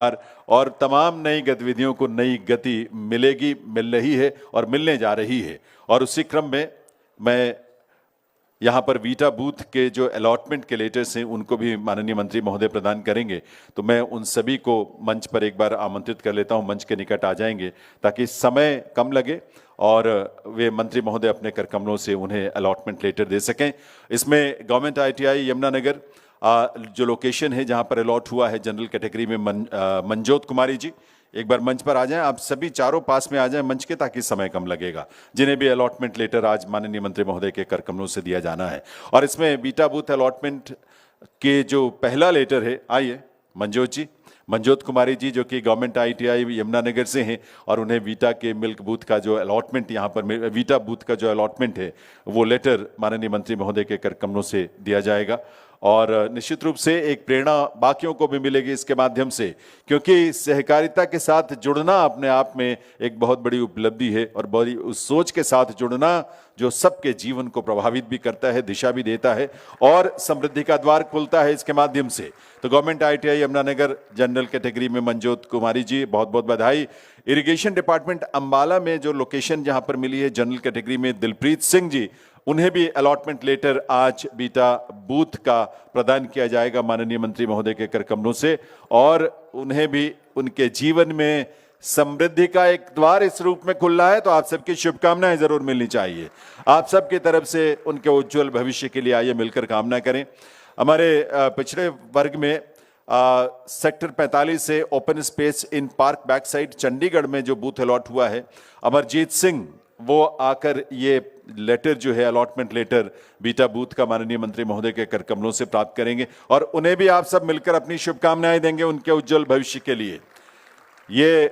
और तमाम नई गतिविधियों को नई गति मिलेगी, मिल रही है और मिलने जा रही है। और उसी क्रम में मैं यहाँ पर वीटा बूथ के जो अलॉटमेंट के लेटर्स हैं उनको भी माननीय मंत्री महोदय प्रदान करेंगे, तो मैं उन सभी को मंच पर एक बार आमंत्रित कर लेता हूँ, मंच के निकट आ जाएंगे ताकि समय कम लगे और वे मंत्री महोदय अपने कर कमलों से उन्हें अलॉटमेंट लेटर दे सकें। इसमें गवर्नमेंट ITI यमुनानगर जो लोकेशन है जहाँ पर अलॉट हुआ है जनरल कैटेगरी में मनजोत कुमारी जी, एक बार मंच पर आ जाएं। आप सभी चारों पास में आ जाएं मंच के, ताकि समय कम लगेगा। जिन्हें भी अलॉटमेंट लेटर आज माननीय मंत्री महोदय के कर कमलों से दिया जाना है। और इसमें बीटा बूथ अलॉटमेंट के जो पहला लेटर है, आइए मनजोत जी, मनजोत कुमारी जी जो कि गवर्नमेंट ITI यमुनानगर से हैं और उन्हें वीटा के मिल्क बूथ का जो अलॉटमेंट यहाँ पर वीटा बूथ का जो अलॉटमेंट है वो लेटर माननीय मंत्री महोदय के कर कमलों से दिया जाएगा। और निश्चित रूप से एक प्रेरणा बाकियों को भी मिलेगी इसके माध्यम से, क्योंकि सहकारिता के साथ जुड़ना अपने आप में एक बहुत बड़ी उपलब्धि है और बड़ी उस सोच के साथ जुड़ना जो सबके जीवन को प्रभावित भी करता है, दिशा भी देता है और समृद्धि का द्वार खुलता है इसके माध्यम से। तो government ITI Yamunanagar general category में मनजोत कुमारी जी, बहुत बहुत बधाई। इरिगेशन डिपार्टमेंट अंबाला में जो लोकेशन जहां पर मिली है जनरल कैटेगरी में दिलप्रीत सिंह जी, उन्हें भी अलॉटमेंट लेटर आज बीटा बूथ का प्रदान किया जाएगा माननीय मंत्री महोदय के कर कमलों से, और उन्हें भी उनके जीवन में समृद्धि का एक द्वार इस रूप में खुल रहा है। तो आप सबकी शुभकामनाएं जरूर मिलनी चाहिए। आप सबकी तरफ से उनके उज्जवल भविष्य के लिए आइए मिलकर कामना करें। हमारे पिछड़े वर्ग में सेक्टर 45 से open space in park back side Chandigarh में जो बूथ अलॉट हुआ है, अमरजीत सिंह वो आकर ये लेटर जो है अलॉटमेंट लेटर बीटा बूथ का माननीय मंत्री महोदय के कर कमलों से प्राप्त करेंगे और उन्हें भी आप सब मिलकर अपनी शुभकामनाएं देंगे उनके उज्जवल भविष्य के लिए। ये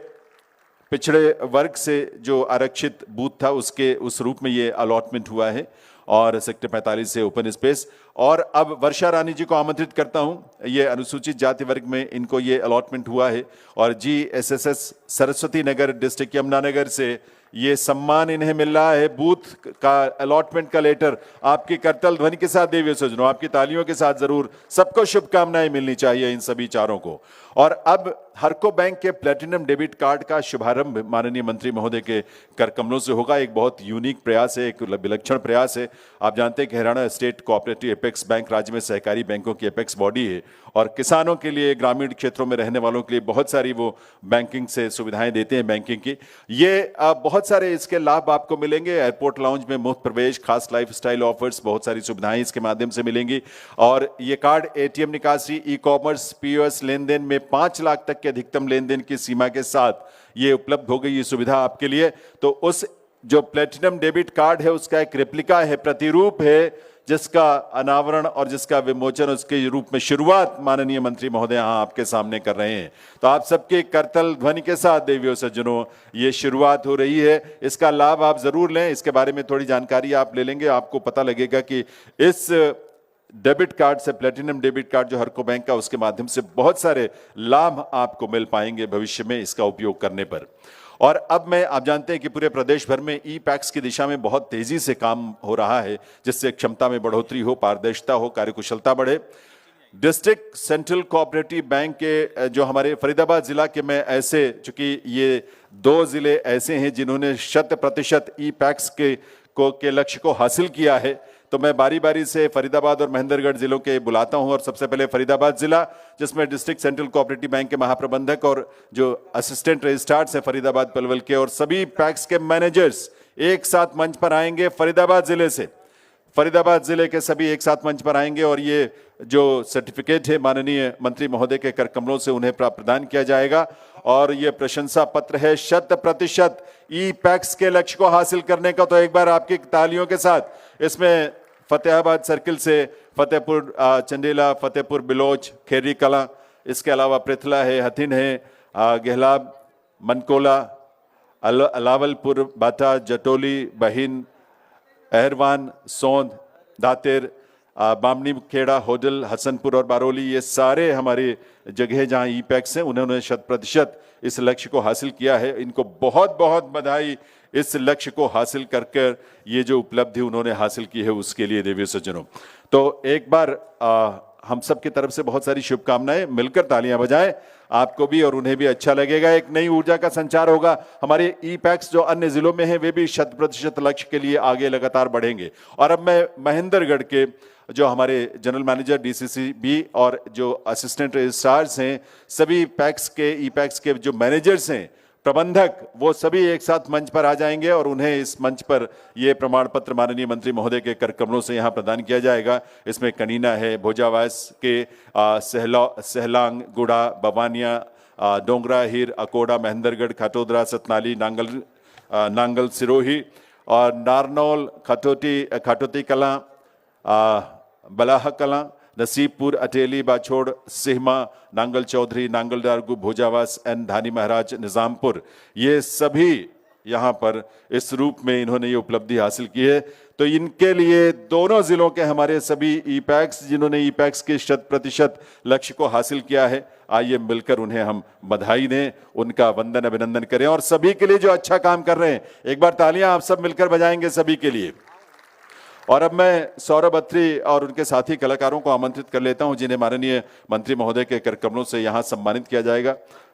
पिछड़े वर्ग से जो आरक्षित बूथ था उसके उस रूप में ये अलॉटमेंट हुआ है और सेक्टर 45 से ओपन स्पेस। और अब वर्षा रानी जी को आमंत्रित करता हूं, ये अनुसूचित जाति वर्ग में इनको ये अलॉटमेंट हुआ है और GSSS सरस्वती नगर डिस्ट्रिक्ट यमुनानगर से ये सम्मान इन्हें मिल रहा है। बूथ का अलॉटमेंट का लेटर आपकी करतल ध्वनि के साथ देवी सज्जनों, आपकी तालियों के साथ जरूर सबको शुभकामनाएं मिलनी चाहिए इन सभी चारों को। और अब हरको बैंक के प्लेटिनम डेबिट कार्ड का शुभारंभ माननीय मंत्री महोदय के कर कमलों से होगा। एक बहुत यूनिक प्रयास है, एक विलक्षण प्रयास है। आप जानते हैं कि Haryana state cooperative apex bank राज्य में सहकारी बैंकों की एपेक्स बॉडी है और किसानों के लिए, ग्रामीण क्षेत्रों में रहने वालों के लिए बहुत सारी वो बैंकिंग से सुविधाएं देते हैं बैंकिंग की। ये बहुत सारे इसके लाभ आपको मिलेंगे। एयरपोर्ट लाउंज में मुफ्त प्रवेश, खास लाइफस्टाइल ऑफर्स, बहुत सारी सुविधाएं इसके माध्यम से मिलेंगी। और ये कार्ड ATM निकासी, ई-कॉमर्स, POS लेन देन में 5 लाख तक के अधिकतम लेन देन की सीमा के साथ ये उपलब्ध हो गई ये सुविधा आपके लिए। तो उस जो प्लेटिनम डेबिट कार्ड है उसका एक रेप्लिका है, प्रतिरूप है, जिसका अनावरण और जिसका विमोचन उसके रूप में शुरुआत माननीय मंत्री महोदय यहाँ आपके सामने कर रहे हैं। तो आप सबके करतल ध्वनि के साथ देवियों सज्जनों ये शुरुआत हो रही है, इसका लाभ आप जरूर लें। इसके बारे में थोड़ी जानकारी आप ले लेंगे, आपको पता लगेगा कि इस डेबिट कार्ड से, प्लेटिनम डेबिट कार्ड जो हरको बैंक का, उसके माध्यम से बहुत सारे लाभ आपको मिल पाएंगे भविष्य में इसका उपयोग करने पर। और अब मैं, आप जानते हैं कि पूरे प्रदेश भर में ई-पैक्स की दिशा में बहुत तेजी से काम हो रहा है, जिससे क्षमता में बढ़ोतरी हो, पारदर्शिता हो, कार्यकुशलता बढ़े। डिस्ट्रिक्ट सेंट्रल कोऑपरेटिव बैंक के जो हमारे फरीदाबाद जिला के में ऐसे, चूंकि ये 2 जिले ऐसे हैं जिन्होंने 100% ई-पैक्स के लक्ष्य को हासिल किया है, तो मैं बारी बारी से फरीदाबाद और महेंद्रगढ़ जिलों के बुलाता हूं। और सबसे पहले फरीदाबाद जिला, जिसमें डिस्ट्रिक्ट सेंट्रल कोऑपरेटिव बैंक के महाप्रबंधक और जो असिस्टेंट रजिस्ट्रार्स हैं फरीदाबाद पलवल के और सभी पैक्स के मैनेजर्स एक साथ मंच पर आएंगे फरीदाबाद जिले से। फरीदाबाद जिले के सभी एक साथ मंच पर आएंगे और ये जो सर्टिफिकेट है माननीय मंत्री महोदय के कर कमलों से उन्हें प्रदान किया जाएगा। और ये प्रशंसा पत्र है 100% ई-पैक्स के लक्ष्य को हासिल करने का। तो एक बार आपकी तालियों के साथ इसमें फतेहाबाद सर्किल से फतेहपुर चंडेला, फतेहपुर बिलोच, खेरी कला, इसके अलावा पृथला है, हथिन है, गहलाब, मनकोला, अलावलपुर, बाटा, जटोली, बहिन, अहरवान, सोंद, दातेर, बामनी खेड़ा, होडल, हसनपुर और बारोली, ये सारे हमारे जगह जहां ई-पैक्स हैं उन्होंने 100% इस लक्ष्य को हासिल किया है। इनको बहुत बहुत बधाई इस लक्ष्य को हासिल कर ये जो उपलब्धि उन्होंने हासिल की है उसके लिए देवी सज्जनों। तो एक बार हम सब की तरफ से बहुत सारी शुभकामनाएं, मिलकर तालियां बजाएं आपको भी और उन्हें भी अच्छा लगेगा। एक नई ऊर्जा का संचार होगा। हमारे ई पैक्स जो अन्य जिलों में हैं वे भी 100% लक्ष्य के लिए आगे लगातार बढ़ेंगे। और अब मैं महेंद्रगढ़ के जो हमारे जनरल मैनेजर डीसीसीबी और जो असिस्टेंट रजिस्ट्रार्स हैं, सभी पैक्स के ई पैक्स के जो मैनेजर्स हैं, प्रबंधक, वो सभी एक साथ मंच पर आ जाएंगे और उन्हें इस मंच पर ये प्रमाण पत्र माननीय मंत्री महोदय के कर कमलों से यहाँ प्रदान किया जाएगा। इसमें कनीना है, भोजावास के सहलांग, गुड़ा, बवानिया, डोंगरा, हिर, अकोड़ा, महेंद्रगढ़, खटोदरा, सतनाली, नांगल सिरोही और नारनौल, खटोती कलां, बलाह कलां, नसीबपुर, अटेली, बाछोड़, सिहमा, नांगल चौधरी, नांगल डारगू, भोजावास एंड धानी महाराज, निजामपुर, ये सभी यहाँ पर इस रूप में इन्होंने ये उपलब्धि हासिल की है। तो इनके लिए दोनों जिलों के हमारे सभी ई पैक्स जिन्होंने ई पैक्स के 100% लक्ष्य को हासिल किया है, आइए मिलकर उन्हें हम बधाई दें, उनका वंदन अभिनंदन करें और सभी के लिए जो अच्छा काम कर रहे हैं एक बार तालियां आप सब मिलकर बजाएंगे सभी के लिए। और अब मैं सौरभ अत्री और उनके साथी कलाकारों को आमंत्रित कर लेता हूं जिन्हें माननीय मंत्री महोदय के कर कमलों से यहां सम्मानित किया जाएगा।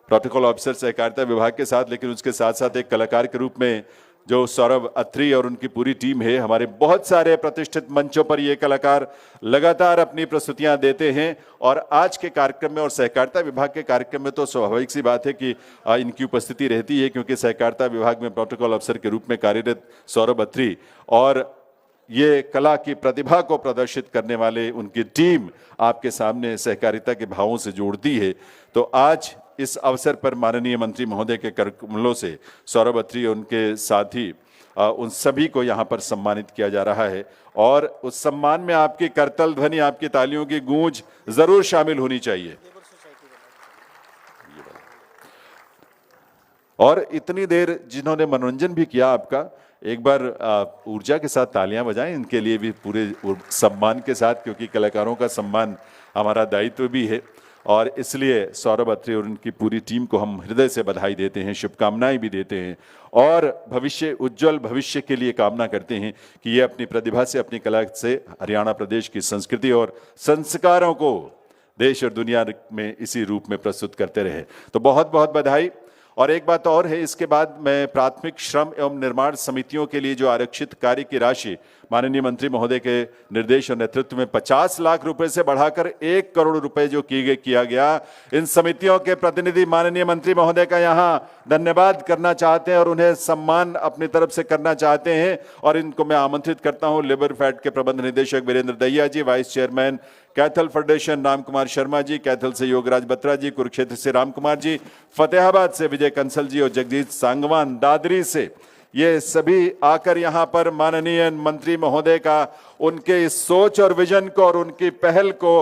प्रोटोकॉल ऑफिसर सहकारिता विभाग के साथ, लेकिन उसके साथ साथ एक कलाकार के रूप में जो सौरभ अत्री और उनकी पूरी टीम है, हमारे बहुत सारे प्रतिष्ठित मंचों पर ये कलाकार लगातार अपनी प्रस्तुतियां देते हैं। और आज के कार्यक्रम में और सहकारिता विभाग के कार्यक्रम में तो स्वाभाविक सी बात है कि इनकी उपस्थिति रहती है, क्योंकि सहकारिता विभाग में प्रोटोकॉल अफसर के रूप में कार्यरत सौरभ अत्री और ये कला की प्रतिभा को प्रदर्शित करने वाले उनकी टीम आपके सामने सहकारिता के भावों से जोड़ती है। तो आज इस अवसर पर माननीय मंत्री महोदय के कर कमलों से सौरभ अत्री और उनके साथी उन सभी को यहाँ पर सम्मानित किया जा रहा है और उस सम्मान में आपकी करतल ध्वनि, आपकी तालियों की गूंज जरूर शामिल होनी चाहिए। और इतनी देर जिन्होंने मनोरंजन भी किया आपका, एक बार ऊर्जा के साथ तालियां बजाएं इनके लिए भी पूरे सम्मान के साथ, क्योंकि कलाकारों का सम्मान हमारा दायित्व भी है। और इसलिए सौरभ अत्री और उनकी पूरी टीम को हम हृदय से बधाई देते हैं, शुभकामनाएं भी देते हैं और भविष्य, उज्जवल भविष्य के लिए कामना करते हैं कि ये अपनी प्रतिभा से, अपनी कला से हरियाणा प्रदेश की संस्कृति और संस्कारों को देश और दुनिया में इसी रूप में प्रस्तुत करते रहे। तो बहुत बहुत बधाई। और एक बात और है, इसके बाद मैं प्राथमिक श्रम एवं निर्माण समितियों के लिए जो आरक्षित कार्य की राशि माननीय मंत्री महोदय के निर्देश और नेतृत्व में 50 लाख रुपए से बढ़ाकर 1 करोड़ रुपए जो किया गया, इन समितियों के प्रतिनिधि माननीय मंत्री महोदय का यहाँ धन्यवाद करना चाहते हैं और उन्हें सम्मान अपनी तरफ से करना चाहते हैं। और इनको मैं आमंत्रित करता हूँ लेबर फेड के प्रबंध निदेशक Virendra Dahiya ji, vice chairman Kaithal federation Ram Kumar Sharma ji, Kaithal से योगराज बत्रा जी, कुरुक्षेत्र से राम कुमार जी, फतेहाबाद से विजय कंसल जी और जगदीश सांगवान दादरी से, ये सभी आकर यहाँ पर माननीय मंत्री महोदय का, उनके इस सोच और विजन को और उनकी पहल को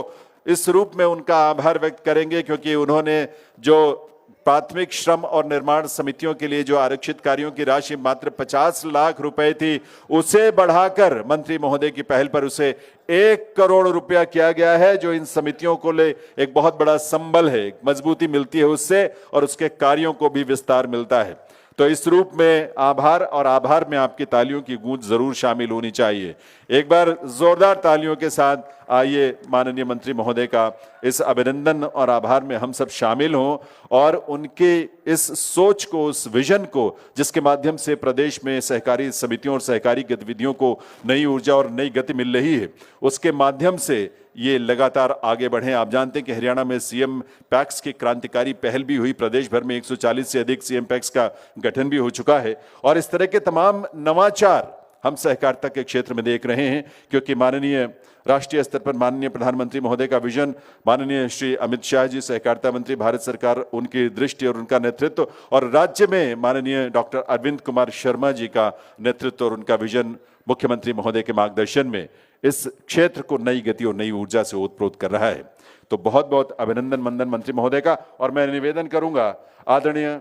इस रूप में उनका आभार व्यक्त करेंगे, क्योंकि उन्होंने जो प्राथमिक श्रम और निर्माण समितियों के लिए जो आरक्षित कार्यों की राशि मात्र 50 लाख रुपए थी, उसे बढ़ाकर मंत्री महोदय की पहल पर उसे 1 करोड़ रुपया किया गया है, जो इन समितियों को ले एक बहुत बड़ा संबल है, मजबूती मिलती है उससे और उसके कार्यों को भी विस्तार मिलता है। तो इस रूप में आभार, और आभार में आपकी तालियों की गूंज जरूर शामिल होनी चाहिए। एक बार जोरदार तालियों के साथ आइए माननीय मंत्री महोदय का इस अभिनंदन और आभार में हम सब शामिल हों और उनके इस सोच को, उस विजन को, जिसके माध्यम से प्रदेश में सहकारी समितियों और सहकारी गतिविधियों को नई ऊर्जा और नई गति मिल रही है, उसके माध्यम से ये लगातार आगे बढ़े। आप जानते हैं कि हरियाणा में सीएम पैक्स की क्रांतिकारी पहल भी हुई, प्रदेश भर में 140 से अधिक सीएम पैक्स का गठन भी हो चुका है और इस तरह के तमाम नवाचार हम सहकारिता के क्षेत्र में देख रहे हैं, क्योंकि माननीय राष्ट्रीय स्तर पर माननीय प्रधानमंत्री महोदय का विजन, माननीय श्री अमित शाह जी सहकारिता मंत्री, भारत सरकार, उनकी दृष्टि और उनका नेतृत्व, और राज्य में माननीय डॉक्टर अरविंद कुमार शर्मा जी का नेतृत्व और उनका विजन मुख्यमंत्री महोदय के मार्गदर्शन में इस क्षेत्र को नई गति और नई ऊर्जा से ओतप्रोत कर रहा है। तो बहुत बहुत अभिनंदन मंदन मंत्री महोदय का। और मैं निवेदन करूंगा आदरणीय,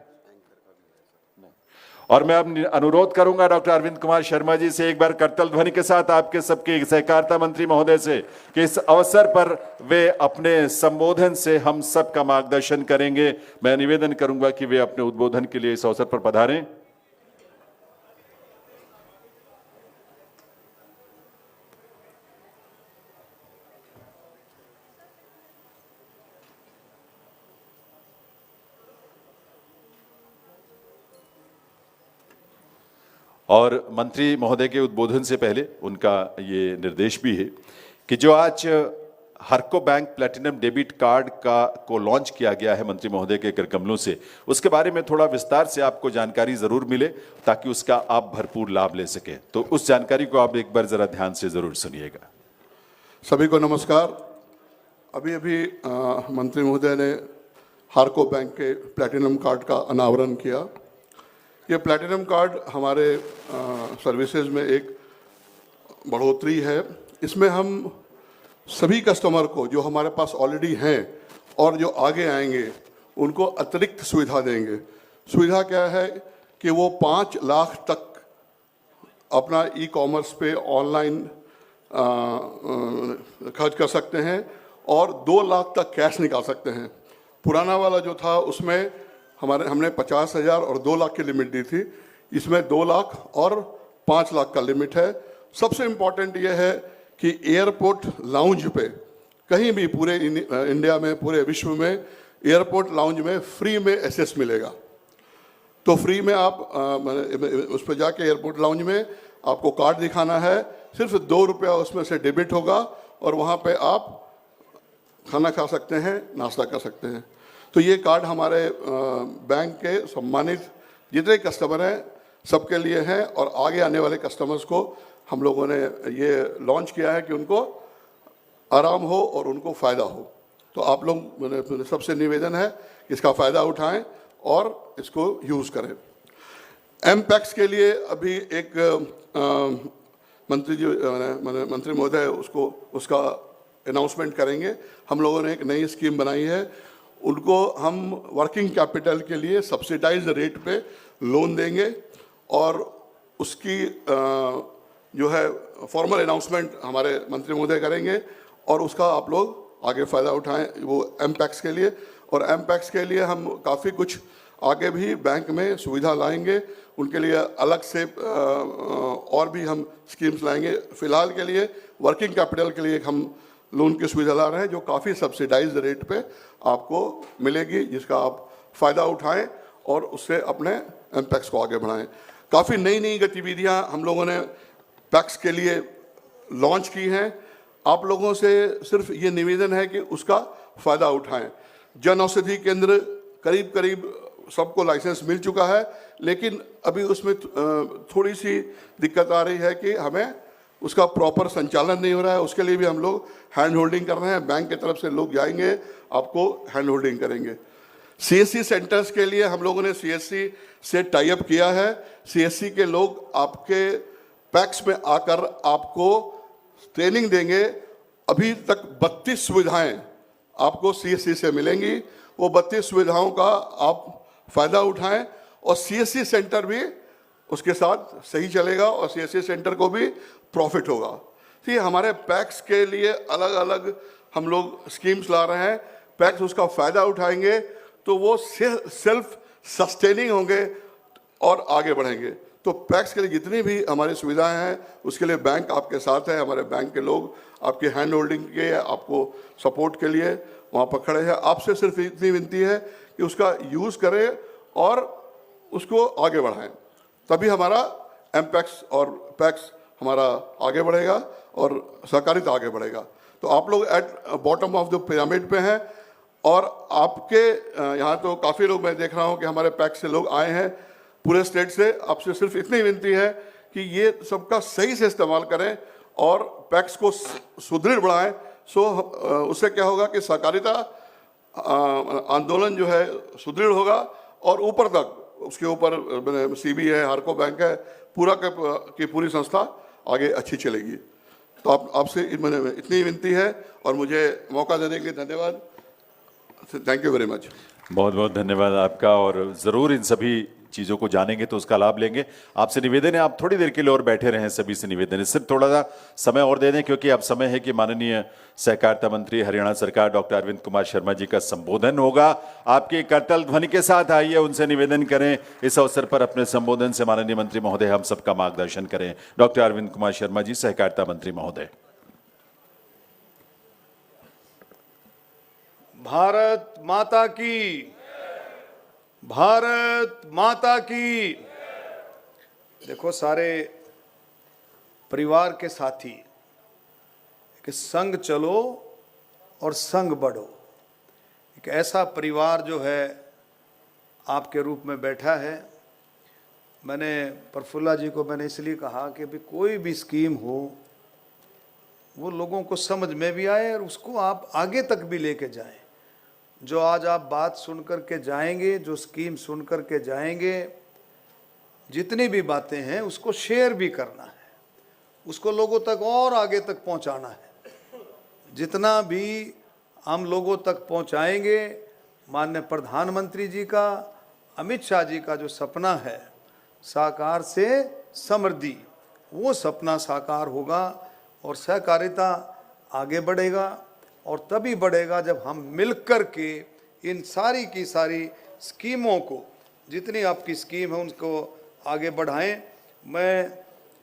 और मैं अब अनुरोध करूंगा डॉक्टर अरविंद कुमार शर्मा जी से एक बार करतल ध्वनि के साथ आपके सबके सहकारिता मंत्री महोदय से कि इस अवसर पर वे अपने संबोधन से हम सब का मार्गदर्शन करेंगे। मैं निवेदन करूंगा कि वे अपने उद्बोधन के लिए इस अवसर पर पधारें। और मंत्री महोदय के उद्बोधन से पहले उनका ये निर्देश भी है कि जो आज हरको बैंक प्लैटिनम डेबिट कार्ड को लॉन्च किया गया है मंत्री महोदय के करकमलों से, उसके बारे में थोड़ा विस्तार से आपको जानकारी जरूर मिले ताकि उसका आप भरपूर लाभ ले सकें। तो उस जानकारी को आप एक बार जरा ध्यान से जरूर सुनिएगा। सभी को नमस्कार। अभी अभी मंत्री महोदय ने हारको बैंक के प्लैटिनम कार्ड का अनावरण किया। ये प्लैटिनम कार्ड हमारे सर्विसेज में एक बढ़ोतरी है। इसमें हम सभी कस्टमर को जो हमारे पास ऑलरेडी हैं और जो आगे आएंगे उनको अतिरिक्त सुविधा देंगे। सुविधा क्या है कि वो 5 लाख तक अपना ई-कॉमर्स पे ऑनलाइन खर्च कर सकते हैं और 2 लाख तक कैश निकाल सकते हैं। पुराना वाला जो था उसमें हमने 50,000 और 2 लाख की लिमिट दी थी। इसमें 2 लाख और 5 लाख का लिमिट है। सबसे इम्पॉर्टेंट ये है कि एयरपोर्ट लाउंज पे कहीं भी पूरे इंडिया में, पूरे विश्व में एयरपोर्ट लाउंज में फ्री में एक्सेस मिलेगा। तो फ्री में आप उस पर जाके एयरपोर्ट लाउंज में आपको कार्ड दिखाना है, सिर्फ 2 रुपया उसमें से डेबिट होगा और वहाँ पे आप खाना खा सकते हैं, नाश्ता कर सकते हैं। तो ये कार्ड हमारे बैंक के सम्मानित जितने कस्टमर हैं सबके लिए हैं और आगे आने वाले कस्टमर्स को हम लोगों ने ये लॉन्च किया है कि उनको आराम हो और उनको फ़ायदा हो। तो आप लोग सबसे निवेदन है कि इसका फ़ायदा उठाएं और इसको यूज़ करें। एमपैक्स के लिए अभी एक मंत्री महोदय उसका अनाउंसमेंट करेंगे। हम लोगों ने एक नई स्कीम बनाई है। उनको हम वर्किंग कैपिटल के लिए सब्सिडाइज्ड रेट पे लोन देंगे और उसकी जो है फॉर्मल अनाउंसमेंट हमारे मंत्री महोदय करेंगे और उसका आप लोग आगे फ़ायदा उठाएं वो एमपैक्स के लिए। और एमपैक्स के लिए हम काफ़ी कुछ आगे भी बैंक में सुविधा लाएंगे, उनके लिए अलग से और भी हम स्कीम्स लाएंगे। फ़िलहाल के लिए वर्किंग कैपिटल के लिए हम लोन की सुविधा ला रहे हैं जो काफ़ी सब्सिडाइज्ड रेट पे आपको मिलेगी, जिसका आप फ़ायदा उठाएं और उससे अपने एमपैक्स को आगे बढ़ाएं। काफ़ी नई नई गतिविधियां हम लोगों ने पैक्स के लिए लॉन्च की हैं। आप लोगों से सिर्फ ये निवेदन है कि उसका फ़ायदा उठाएं। जन औषधि केंद्र करीब करीब सबको लाइसेंस मिल चुका है, लेकिन अभी उसमें थोड़ी सी दिक्कत आ रही है कि हमें उसका प्रॉपर संचालन नहीं हो रहा है। उसके लिए भी हम लोग हैंड होल्डिंग कर रहे हैं। बैंक की तरफ से लोग जाएंगे, आपको हैंड होल्डिंग करेंगे। सीएससी सेंटर्स के लिए हम लोगों ने सीएससी से टाई अप किया है। सीएससी के लोग आपके पैक्स में आकर आपको ट्रेनिंग देंगे। अभी तक 32 सुविधाएं आपको सीएससी से मिलेंगी। वो 32 सुविधाओं का आप फ़ायदा उठाएं और सीएससी सेंटर भी उसके साथ सही चलेगा और सीएससी सेंटर को भी प्रॉफिट होगा। तो ये हमारे पैक्स के लिए अलग अलग हम लोग स्कीम्स ला रहे हैं। पैक्स उसका फ़ायदा उठाएंगे तो वो सेल्फ सस्टेनिंग होंगे और आगे बढ़ेंगे। तो पैक्स के लिए जितनी भी हमारी सुविधाएं हैं उसके लिए बैंक आपके साथ है। हमारे बैंक के लोग आपकी हैंड होल्डिंग के, आपको सपोर्ट के लिए वहाँ पर खड़े हैं। आपसे सिर्फ इतनी विनती है कि उसका यूज़ करें और उसको आगे बढ़ाएं, तभी हमारा एमपैक्स और पैक्स हमारा आगे बढ़ेगा और सहकारिता आगे बढ़ेगा। तो आप लोग at bottom of the pyramid पे हैं और आपके यहाँ तो काफ़ी लोग मैं देख रहा हूँ कि हमारे पैक्स से लोग आए हैं पूरे स्टेट से। आपसे सिर्फ इतनी विनती है कि ये सबका सही से इस्तेमाल करें और पैक्स को सुदृढ़ बढ़ाएं। उससे क्या होगा कि सहकारिता आंदोलन जो है सुदृढ़ होगा और ऊपर तक उसके ऊपर सीबी है, हारको बैंक है, पूरा की पूरी संस्था आगे अच्छी चलेगी। तो आपसे इतनी विनती है और मुझे मौका देने के लिए धन्यवाद। Thank you very much. बहुत बहुत धन्यवाद आपका। और ज़रूर इन सभी चीज़ों को जानेंगे तो उसका लाभ लेंगे। आपसे निवेदन है आप थोड़ी देर के लिए और बैठे रहें। सभी से निवेदन है सिर्फ थोड़ा सा समय और दे दें, क्योंकि अब समय है कि माननीय सहकारिता मंत्री हरियाणा सरकार डॉक्टर अरविंद कुमार शर्मा जी का संबोधन होगा। आपकी करतल ध्वनि के साथ आइए, उनसे निवेदन करें इस अवसर पर अपने संबोधन से माननीय मंत्री महोदय हम सबका मार्गदर्शन करें। डॉक्टर अरविंद कुमार शर्मा जी, सहकारिता मंत्री महोदय। भारत माता की, भारत माता की। देखो सारे परिवार के साथी कि संग चलो और संग बढ़ो। एक ऐसा परिवार जो है आपके रूप में बैठा है। मैंने प्रफुल्ला जी को मैंने इसलिए कहा कि भी कोई भी स्कीम हो वो लोगों को समझ में भी आए और उसको आप आगे तक भी लेके जाएं। जो आज आप बात सुन कर के जाएंगे, जो स्कीम सुन कर के जाएंगे, जितनी भी बातें हैं उसको शेयर भी करना है, उसको लोगों तक और आगे तक पहुंचाना है। जितना भी हम लोगों तक पहुंचाएंगे, माननीय प्रधानमंत्री जी का, अमित शाह जी का जो सपना है साकार से समृद्धि, वो सपना साकार होगा और सहकारिता आगे बढ़ेगा। और तभी बढ़ेगा जब हम मिलकर के इन सारी की सारी स्कीमों को, जितनी आपकी स्कीम है उनको आगे बढ़ाएं। मैं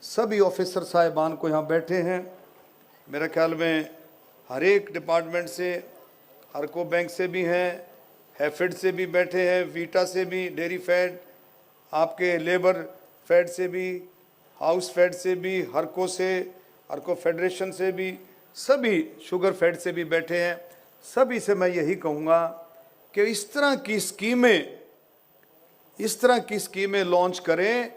सभी ऑफिसर साहिबान को यहाँ बैठे हैं, मेरे ख्याल में हर एक डिपार्टमेंट से, हरको बैंक से भी हैं, हैफेड से भी बैठे हैं, वीटा से भी, डेयरी फेड, आपके लेबर फेड से भी, हाउस फेड से भी, हरको से, हरको फेडरेशन से भी, सभी शुगर फेड से भी बैठे हैं। सभी से मैं यही कहूँगा कि इस तरह की स्कीमें लॉन्च करें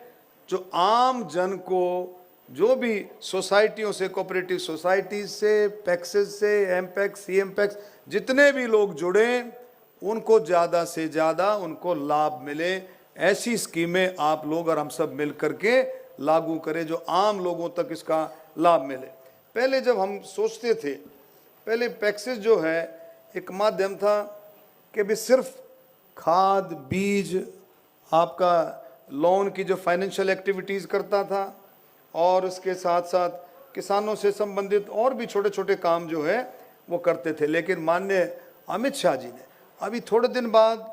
जो आम जन को, जो भी सोसाइटियों से, कोऑपरेटिव सोसाइटीज से, पैक्सेस से, एमपैक्स, सीएमपैक्स, जितने भी लोग जुड़े उनको ज़्यादा से ज़्यादा उनको लाभ मिले। ऐसी स्कीमें आप लोग और हम सब मिल करके लागू करें जो आम लोगों तक इसका लाभ मिले। पहले जब हम सोचते थे, पहले पैक्सेस जो है एक माध्यम था कि भी सिर्फ खाद, बीज, आपका लोन की जो फाइनेंशियल एक्टिविटीज़ करता था और उसके साथ साथ किसानों से संबंधित और भी छोटे छोटे काम जो है वो करते थे। लेकिन माननीय अमित शाह जी ने अभी थोड़े दिन बाद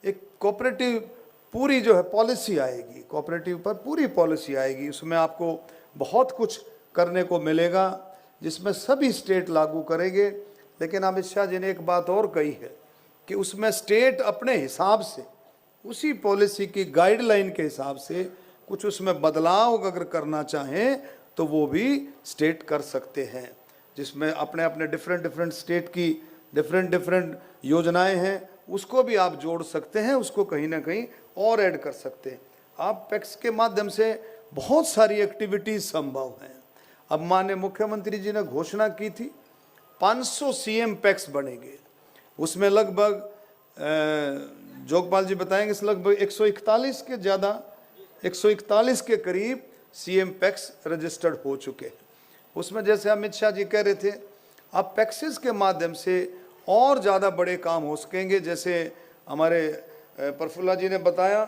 एक कोऑपरेटिव पूरी जो है पॉलिसी आएगी, कोऑपरेटिव पर पूरी पॉलिसी आएगी। उसमें आपको बहुत कुछ करने को मिलेगा जिसमें सभी स्टेट लागू करेंगे। लेकिन अमित शाह जी ने एक बात और कही है कि उसमें स्टेट अपने हिसाब से, उसी पॉलिसी की गाइडलाइन के हिसाब से कुछ उसमें बदलाव अगर करना चाहें तो वो भी स्टेट कर सकते हैं, जिसमें अपने अपने डिफरेंट स्टेट की डिफरेंट योजनाएं हैं, उसको भी आप जोड़ सकते हैं, उसको कहीं ना कहीं और ऐड कर सकते हैं। आप पैक्स के माध्यम से बहुत सारी एक्टिविटीज संभव हैं। अब माननीय मुख्यमंत्री जी ने घोषणा की थी 500 सीएम पैक्स बनेंगे, उसमें लगभग जोगपाल जी बताएंगे लगभग 141 के करीब सीएम पैक्स रजिस्टर्ड हो चुके हैं। उसमें जैसे अमित शाह जी कह रहे थे, अब पैक्सेस के माध्यम से और ज़्यादा बड़े काम हो सकेंगे। जैसे हमारे प्रफुल्ला जी ने बताया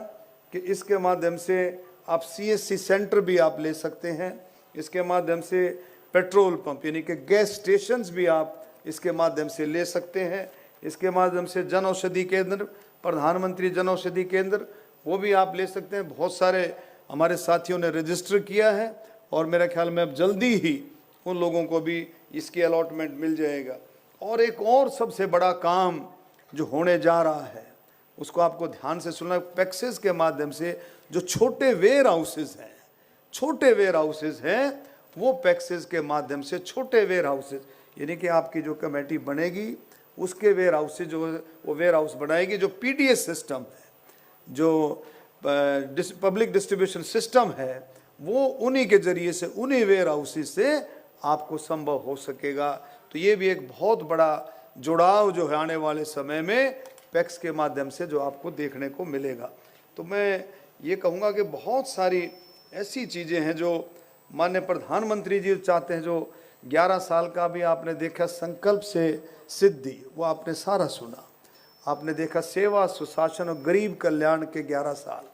कि इसके माध्यम से आप सीएससी सेंटर भी आप ले सकते हैं, इसके माध्यम से पेट्रोल पंप यानी कि गैस स्टेशंस भी आप इसके माध्यम से ले सकते हैं, इसके माध्यम से जन औषधि केंद्र, प्रधानमंत्री जन औषधि केंद्र, वो भी आप ले सकते हैं। बहुत सारे हमारे साथियों ने रजिस्टर किया है और मेरे ख्याल में अब जल्दी ही उन लोगों को भी इसकी अलॉटमेंट मिल जाएगा। और एक और सबसे बड़ा काम जो होने जा रहा है उसको आपको ध्यान से सुनना, पैक्सेस के माध्यम से जो छोटे वेयर हाउसेज हैं वो पैक्सेस के माध्यम से छोटे वेयर हाउसेज यानी कि आपकी जो कमेटी बनेगी उसके वेयर हाउसेज जो वो वेयर हाउस बनाएगी, जो पीडीएस सिस्टम है, जो पब्लिक डिस्ट्रीब्यूशन सिस्टम है, वो उन्हीं के जरिए से, उन्हीं वेयर हाउसेज से आपको संभव हो सकेगा। तो ये भी एक बहुत बड़ा जुड़ाव जो है आने वाले समय में पैक्स के माध्यम से जो आपको देखने को मिलेगा। तो मैं ये कहूँगा कि बहुत सारी ऐसी चीज़ें हैं जो माननीय प्रधानमंत्री जी चाहते हैं। जो 11 साल का भी आपने देखा संकल्प से सिद्धि, वो आपने सारा सुना, आपने देखा सेवा, सुशासन और गरीब कल्याण के 11 साल।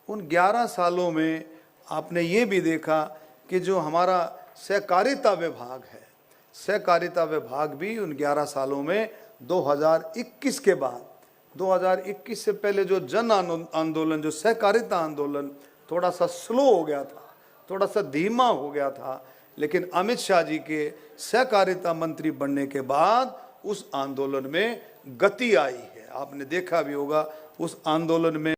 उन 11 सालों में आपने ये भी देखा कि जो हमारा सहकारिता विभाग है, सहकारिता विभाग भी उन 11 सालों में 2021 के बाद, 2021 से पहले जो जन आंदोलन, जो सहकारिता आंदोलन थोड़ा सा स्लो हो गया था, थोड़ा सा धीमा हो गया था, लेकिन अमित शाह जी के सहकारिता मंत्री बनने के बाद उस आंदोलन में गति आई है। आपने देखा भी होगा उस आंदोलन में